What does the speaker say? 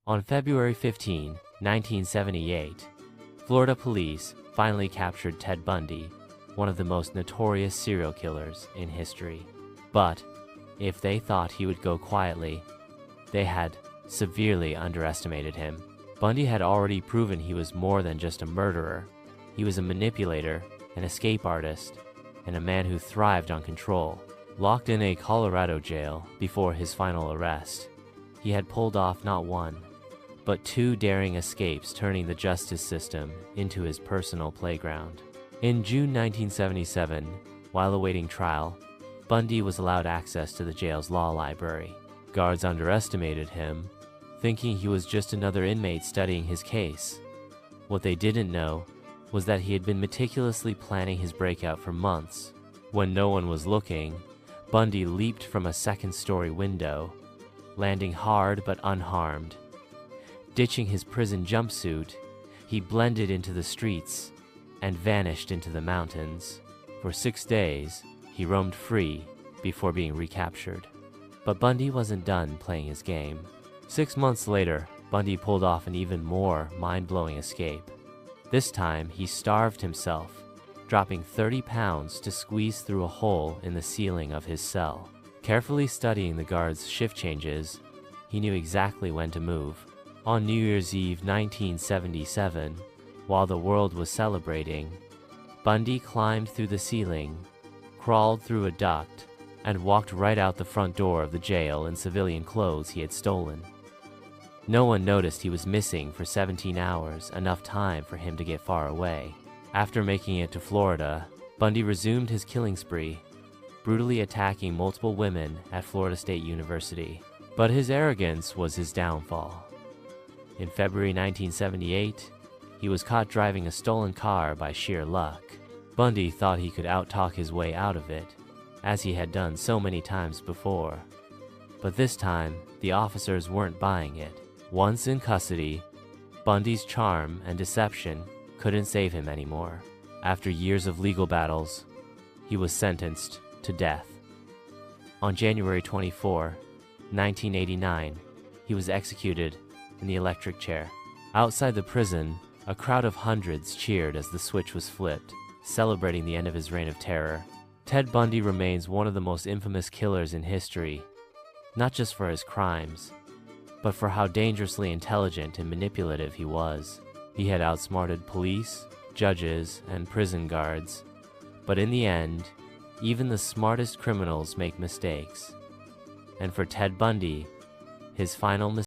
On February 15, 1978, Florida police finally captured Ted Bundy, one of the most notorious serial killers in history. But if they thought he would go quietly, they had severely underestimated him. Bundy had already proven he was more than just a murderer. He was a manipulator, an escape artist, and a man who thrived on control. Locked in a Colorado jail before his final arrest, he had pulled off not one, but two daring escapes, turning the justice system into his personal playground. In June 1977, while awaiting trial, Bundy was allowed access to the jail's law library. Guards underestimated him, thinking he was just another inmate studying his case. What they didn't know was that he had been meticulously planning his breakout for months. When no one was looking, Bundy leaped from a second-story window, landing hard but unharmed. Ditching his prison jumpsuit, he blended into the streets and vanished into the mountains. For 6 days, he roamed free before being recaptured. But Bundy wasn't done playing his game. 6 months later, Bundy pulled off an even more mind-blowing escape. This time, he starved himself, dropping 30 pounds to squeeze through a hole in the ceiling of his cell. Carefully studying the guards' shift changes, he knew exactly when to move. On New Year's Eve 1977, while the world was celebrating, Bundy climbed through the ceiling, crawled through a duct, and walked right out the front door of the jail in civilian clothes he had stolen. No one noticed he was missing for 17 hours, enough time for him to get far away. After making it to Florida, Bundy resumed his killing spree, brutally attacking multiple women at Florida State University. But his arrogance was his downfall. In February 1978, he was caught driving a stolen car by sheer luck. Bundy thought he could out-talk his way out of it, as he had done so many times before. But this time, the officers weren't buying it. Once in custody, Bundy's charm and deception couldn't save him anymore. After years of legal battles, he was sentenced to death. On January 24, 1989, he was executed in the electric chair. Outside the prison, a crowd of hundreds cheered as the switch was flipped, celebrating the end of his reign of terror. Ted Bundy remains one of the most infamous killers in history, not just for his crimes, but for how dangerously intelligent and manipulative he was. He had outsmarted police, judges, and prison guards, but in the end, even the smartest criminals make mistakes. And for Ted Bundy, his final mistake